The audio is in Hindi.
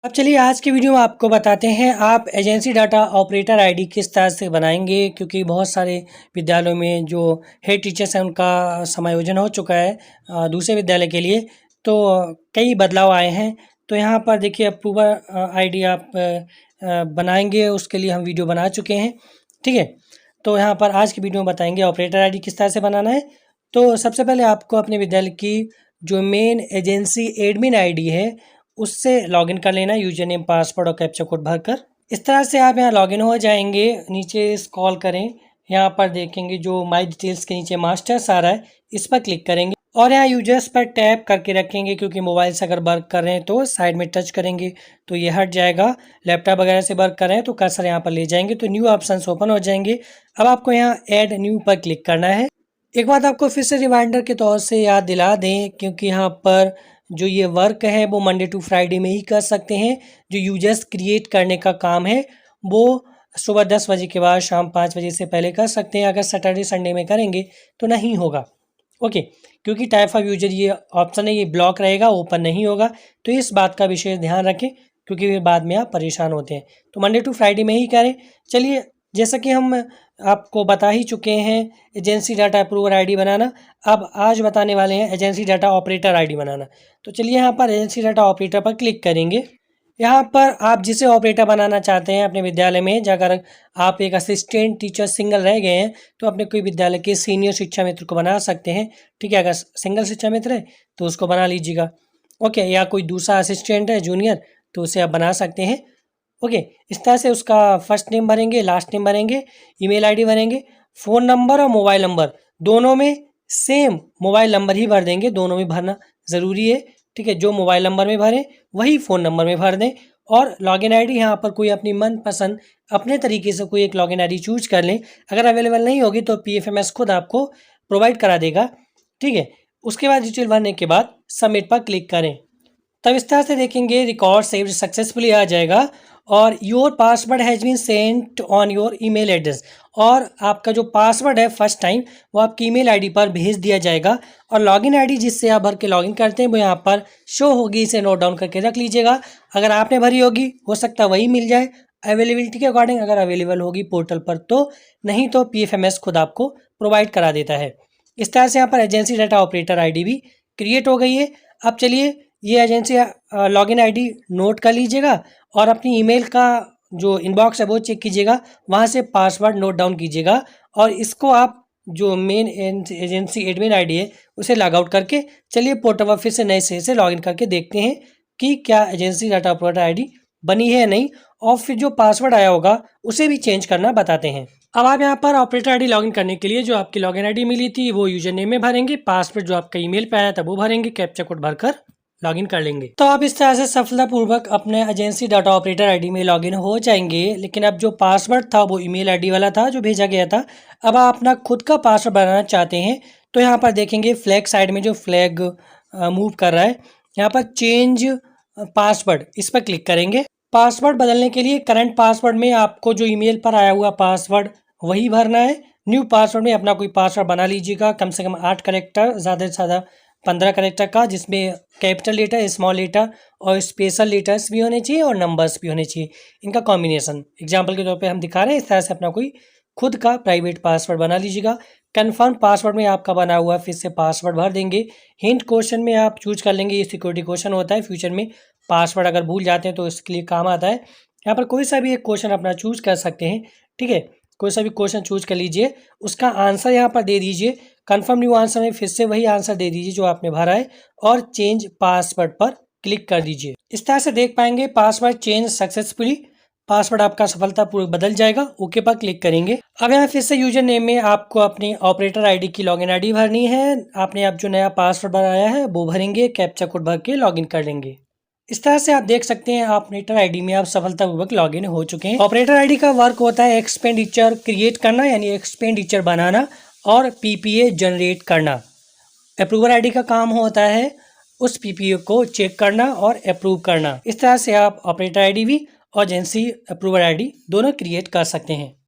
अब चलिए आज की वीडियो में आपको बताते हैं आप एजेंसी डाटा ऑपरेटर आईडी किस तरह से बनाएंगे, क्योंकि बहुत सारे विद्यालयों में जो हेड टीचर्स हैं उनका समायोजन हो चुका है दूसरे विद्यालय के लिए। तो कई बदलाव आए हैं। तो यहाँ पर देखिए अप्रूवर आईडी आप बनाएंगे, उसके लिए हम वीडियो बना चुके हैं। ठीक है, तो यहाँ पर आज की वीडियो में बताएंगे ऑपरेटर आईडी किस तरह से बनाना है। तो सबसे पहले आपको अपने विद्यालय की जो मेन एजेंसी एडमिन आईडी है उससे लॉगिन कर लेना, यूजर नेम पासवर्ड और कैप्चा कोड भरकर। इस तरह से आप यहाँ लॉगिन हो जाएंगे। नीचे स्क्रॉल करें, यहाँ पर देखेंगे जो माय डिटेल्स के नीचे मास्टर्स आ रहा है, इस पर क्लिक करेंगे और यहाँ यूजर्स पर टैप करके रखेंगे, क्योंकि मोबाइल से अगर वर्क कर रहे हैं तो साइड में टच करेंगे तो ये हट जाएगा। लैपटॉप वगैरह से वर्क कर रहे हैं तो कर्सर यहाँ पर ले जाएंगे तो न्यू ऑप्शन ओपन हो जाएंगे। अब आपको यहाँ ऐड न्यू पर क्लिक करना है। एक बात आपको फिर से रिमाइंडर के तौर से याद दिला दें, क्योंकि यहाँ पर जो ये वर्क है वो मंडे टू फ्राइडे में ही कर सकते हैं। जो यूजर्स क्रिएट करने का काम है वो सुबह 10 बजे के बाद शाम 5 बजे से पहले कर सकते हैं। अगर सैटरडे संडे में करेंगे तो नहीं होगा। ओके, क्योंकि टाइप ऑफ यूजर ये ऑप्शन है, ये ब्लॉक रहेगा, ओपन नहीं होगा। तो इस बात का विशेष ध्यान रखें, क्योंकि फिर बाद में आप परेशान होते हैं। तो मंडे टू फ्राइडे में ही करें। चलिए, जैसा कि हम आपको बता ही चुके हैं एजेंसी डाटा अप्रूवर आईडी बनाना, अब आज बताने वाले हैं एजेंसी डाटा ऑपरेटर आईडी बनाना। तो चलिए यहाँ पर एजेंसी डाटा ऑपरेटर पर क्लिक करेंगे। यहाँ पर आप जिसे ऑपरेटर बनाना चाहते हैं अपने विद्यालय में, अगर आप एक असिस्टेंट टीचर सिंगल रह गए हैं तो अपने कोई विद्यालय के सीनियर शिक्षा मित्र को बना सकते हैं। ठीक है, अगर सिंगल शिक्षा मित्र है तो उसको बना लीजिएगा। ओके, या कोई दूसरा असिस्टेंट है जूनियर तो उसे आप बना सकते हैं। ओके, इस तरह से उसका फर्स्ट नेम भरेंगे, लास्ट नेम भरेंगे, ईमेल आईडी भरेंगे, फ़ोन नंबर और मोबाइल नंबर दोनों में सेम मोबाइल नंबर ही भर देंगे, दोनों में भरना ज़रूरी है। ठीक है, जो मोबाइल नंबर में भरें वही फ़ोन नंबर में भर दें। और लॉगिन आईडी यहाँ पर कोई अपनी मनपसंद अपने तरीके से कोई एक लॉगिन आईडी चूज कर लें। अगर अवेलेबल नहीं होगी तो PFMS खुद आपको प्रोवाइड करा देगा। ठीक है, उसके बाद डिटेल भरने के बाद सबमिट पर क्लिक करें। तब इस तरह से देखेंगे रिकॉर्ड सेव्ड सक्सेसफुली आ जाएगा और your password has been sent on your email address, और आपका जो पासवर्ड है फर्स्ट टाइम वो आपकी ईमेल आईडी पर भेज दिया जाएगा। और लॉगिन आईडी जिससे आप भर के लॉगिन करते हैं वो यहाँ पर शो होगी, इसे नोट डाउन करके रख लीजिएगा। अगर आपने भरी होगी हो सकता है वही मिल जाए अवेलेबिलिटी के अकॉर्डिंग, अगर अवेलेबल होगी पोर्टल पर तो, नहीं तो PFMS खुद आपको प्रोवाइड करा देता है। इस तरह से यहाँ पर एजेंसी डाटा ऑपरेटर आईडी भी क्रिएट हो गई है। अब चलिए ये एजेंसी लॉगिन आईडी नोट कर लीजिएगा और अपनी ईमेल का जो इनबॉक्स है वो चेक कीजिएगा, वहाँ से पासवर्ड नोट डाउन कीजिएगा और इसको आप जो मेन एजेंसी एडमिन आईडी है उसे लॉग आउट करके चलिए पोर्टल पर फिर से नए सिरे से लॉगिन करके देखते हैं कि क्या एजेंसी डाटा ऑपरेटर आईडी बनी है या नहीं, और फिर जो पासवर्ड आया होगा उसे भी चेंज करना बताते हैं। अब आप यहाँ पर ऑपरेटर आईडी लॉगिन करने के लिए जो आपकी लॉगिन आईडी मिली थी वो यूजर नेम में भरेंगे, पासवर्ड जो आपका ईमेल पे आया था वो भरेंगे, कैप्चा कोड भरकर लॉगिन कर लेंगे। तो आप इस तरह से सफलतापूर्वक अपने एजेंसी डाटा ऑपरेटर आईडी में लॉगिन हो जाएंगे। लेकिन अब जो पासवर्ड था वो ईमेल आईडी वाला था जो भेजा गया था। अब आप अपना खुद का पासवर्ड बनाना चाहते हैं तो यहाँ पर देखेंगे फ्लैग साइड में जो फ्लैग मूव कर रहा है, यहाँ पर चेंज पासवर्ड, इस पर क्लिक करेंगे। पासवर्ड बदलने के लिए करंट पासवर्ड में आपको जो ईमेल पर आया हुआ पासवर्ड वही भरना है। न्यू पासवर्ड में अपना कोई पासवर्ड बना लीजिएगा, कम से कम 8 कैरेक्टर, ज़्यादा से ज़्यादा 15 कैरेक्टर का, जिसमें कैपिटल लेटर, स्मॉल लेटर और स्पेशल लेटर्स भी होने चाहिए और नंबर्स भी होने चाहिए, इनका कॉम्बिनेशन। एग्जाम्पल के तौर पे हम दिखा रहे हैं। इस तरह से अपना कोई खुद का प्राइवेट पासवर्ड बना लीजिएगा। कन्फर्म पासवर्ड में आपका बना हुआ फिर से पासवर्ड भर देंगे। हिंट क्वेश्चन में आप चूज कर लेंगे, ये सिक्योरिटी क्वेश्चन होता है, फ्यूचर में पासवर्ड अगर भूल जाते हैं तो इसके लिए काम आता है। यहाँ पर कोई सा भी एक क्वेश्चन अपना चूज कर सकते हैं। ठीक है, कोई सा भी क्वेश्चन चूज कर लीजिए, उसका आंसर यहाँ पर दे दीजिए। कन्फर्म न्यू आंसर में फिर से वही आंसर दे दीजिए जो आपने भरा है और चेंज पासवर्ड पर क्लिक कर दीजिए। इस तरह से देख पाएंगे पासवर्ड चेंज सक्सेसफुली, पासवर्ड आपका सफलतापूर्वक बदल जाएगा। ओके पर क्लिक करेंगे। अब यहाँ फिर से यूजर नेम में आपको अपनी ऑपरेटर आईडी की लॉगिन आईडी भरनी है। आपने अब जो नया पासवर्ड बनाया है वो भरेंगे, कैप्चा कोड भर के लॉगिन कर लेंगे। इस तरह से आप देख सकते हैं ऑपरेटर आईडी में आप सफलतापूर्वक लॉगिन हो चुके हैं। ऑपरेटर आईडी का वर्क होता है एक्सपेंडिचर क्रिएट करना, यानी एक्सपेंडिचर बनाना, और PPA जनरेट करना। अप्रूवर आईडी का काम होता है उस PPA को चेक करना और अप्रूव करना। इस तरह से आप ऑपरेटर आईडी भी और एजेंसी अप्रूवर आईडी दोनों क्रिएट कर सकते हैं।